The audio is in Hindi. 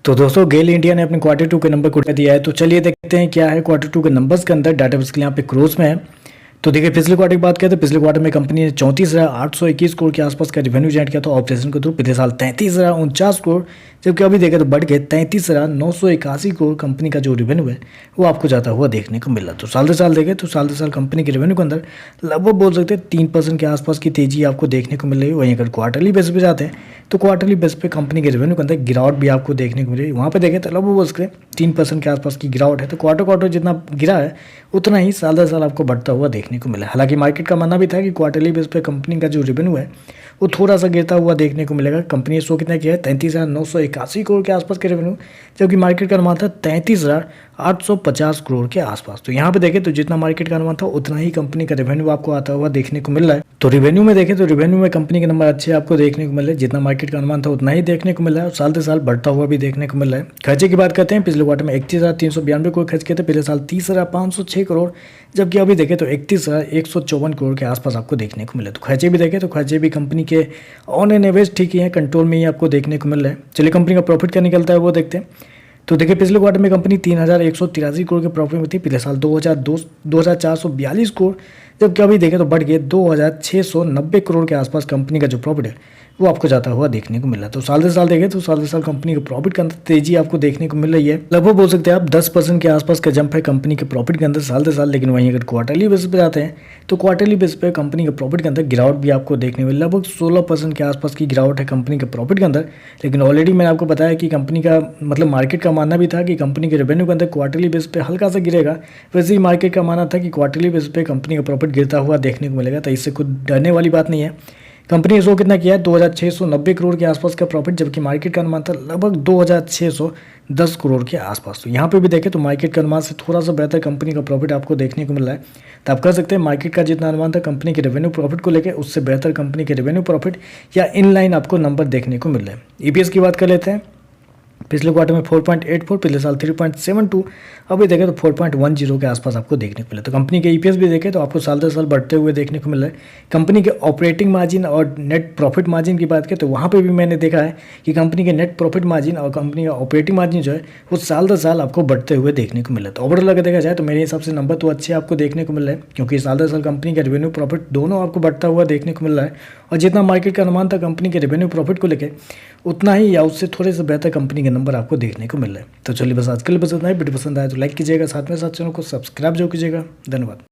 तो दोस्तों गेल इंडिया ने अपने क्वार्टर टू के नंबर को दिया है। तो चलिए देखते हैं क्या है क्वार्टर टू के नंबर्स के अंदर। डाटा बेस के लिए यहाँ पे क्रोज में है। तो देखिए पिछले क्वार्टर की बात करें तो पिछले क्वार्टर में कंपनी ने 34,821 करोड़ के आसपास का रेवेन्यू जनरेट किया था ऑपरेशन के थ्रू। पिछले साल 33,049 करोड़, जबकि अभी देखें तो बढ़ के 33,981 करोड़ कंपनी का जो रेवेन्यू है वो आपको जाता हुआ देखने को मिल रहा है। तो साल से साल देखें तो साल से साल कंपनी के रेवेन्यू के अंदर लगभग बोल सकते हैं 3% के आसपास की तेजी आपको देखने को मिल रही है। वहीं अगर क्वार्टरली बेस पे जाते हैं तो क्वार्टरली बेस पे कंपनी के रेवेन्यू के अंदर गिरावट भी आपको देखने को मिल रही है। वहाँ पे देखें तो लगभग बोल सकते हैं 3% के आसपास की गिरावट है। तो क्वार्टर जितना गिरा है उतना ही साल दर साल आपको बढ़ता हुआ देखने को मिला। हालांकि मार्केट का मानना भी था कि क्वार्टरली बेस पे कंपनी का जो रेवेन्यू है वो थोड़ा सा गिरता हुआ देखने को मिलेगा। कंपनी ने शो कितना किया है 33,981 करोड़ के आसपास के रेवेन्यू, जबकि मार्केट का अनुमान था 33,850 करोड़ के आसपास। तो यहाँ पे देखें तो जितना मार्केट का अनुमान था उतना ही कंपनी का रेवेन्यू आपको आता हुआ देखने को मिल रहा है। तो रेवेन्यू में देखें तो रेवेन्यू में कंपनी के नंबर अच्छे आपको देखने को मिल रहे हैं। जितना मार्केट का अनुमान था उतना ही देखने को मिल रहा है और साल से साल बढ़ता हुआ भी देखने को मिल रहा है। खर्चे की बात करते हैं, पिछले क्वार्टर में 31,392 करोड़ खर्च किए थे, पिछले साल 30,506 करोड़, जबकि अभी देखें तो 31,154 करोड़ के आसपास आपको देखने को मिले। तो खर्चे भी देखें तो खर्चे भी कंपनी के ऑन एन एवरेज ठीक ही है, कंट्रोल में ही आपको देखने को मिल रहा है। चलिए कंपनी का प्रॉफिट क्या निकलता है वो देखते हैं। तो देखिए पिछले क्वार्टर में कंपनी 3,183 करोड़ के प्रॉफिट में थी, पिछले साल 2,442 करोड़, जबकि अभी देखें तो बढ़ गए 2,690 करोड़ के आसपास कंपनी का जो प्रॉफिट है वो आपको जाता हुआ देखने को मिल रहा है। तो साल से साल देखें तो साल से साल कंपनी के प्रॉफिट के अंदर तेजी आपको देखने को मिल रही है। लगभग बोल सकते हैं आप 10% के आसपास का जंप है कंपनी के प्रॉफिट के अंदर साल से साल। लेकिन वहीं अगर क्वार्टरली बेस पे जाते हैं तो क्वार्टरली बेस पे कंपनी के प्रॉफिट के अंदर गिरावट भी आपको देखने को मिली। लगभग 16% के आसपास की गिरावट है कंपनी के प्रॉफिट के अंदर। लेकिन ऑलरेडी मैंने आपको बताया कि कंपनी का मतलब मार्केट का मानना भी था कि कंपनी के रेवेन्यू के अंदर क्वार्टरली बेस पे हल्का सा गिरेगा, वैसे ही मार्केट का मानना था कि क्वार्टरली बेस पे कंपनी का प्रॉफिट गिरता हुआ देखने को मिलेगा। तो इससे कुछ डरने वाली बात नहीं है। कंपनी ने शो कितना किया है 2,690 करोड़ के आसपास का प्रॉफिट, जबकि मार्केट का अनुमान था लगभग 2,610 करोड़ के आसपास। तो यहाँ पे भी देखें तो मार्केट के अनुमान से थोड़ा सा बेहतर कंपनी का प्रॉफिट आपको देखने को मिल रहा है। तो आप कह सकते हैं मार्केट का जितना अनुमान था कंपनी के रेवेन्यू प्रॉफिट को लेकर उससे बेहतर कंपनी के रेवेन्यू प्रॉफिट या इनलाइन आपको नंबर देखने को मिल रहा है। ईपीएस की बात कर लेते हैं, पिछले क्वार्टर में 4.84, पिछले साल 3.72, अभी देखें तो 4.10 के आसपास आपको देखने को मिला। तो कंपनी के ईपीएस भी देखें तो आपको साल दर साल बढ़ते हुए देखने को मिल रहा है। कंपनी के ऑपरेटिंग मार्जिन और नेट प्रॉफिट मार्जिन की बात करें तो वहाँ पे भी मैंने देखा है कि कंपनी के नेट प्रॉफिट मार्जिन और कंपनी का ऑपरेटिंग मार्जिन जो है वो साल दर साल आपको बढ़ते हुए देखने को मिला है। तो ओवरऑल अगर देखा जाए तो मेरे हिसाब से नंबर तो अच्छे आपको देखने को मिल रहे हैं, क्योंकि साल दर साल कंपनी का रेवेन्यू प्रॉफिट दोनों आपको बढ़ता हुआ देखने को मिल रहा है। और जितना मार्केट का अनुमान था कंपनी के रेवेन्यू प्रॉफिट को लेकर उतना ही या उससे थोड़े से बेहतर कंपनी के नंबर आपको देखने को मिल रहा है। तो चलिए बस आज के लिए बस इतना ही। वीडियो पसंद आए तो लाइक कीजिएगा, साथ में साथ चैनल को सब्सक्राइब जरूर कीजिएगा। धन्यवाद।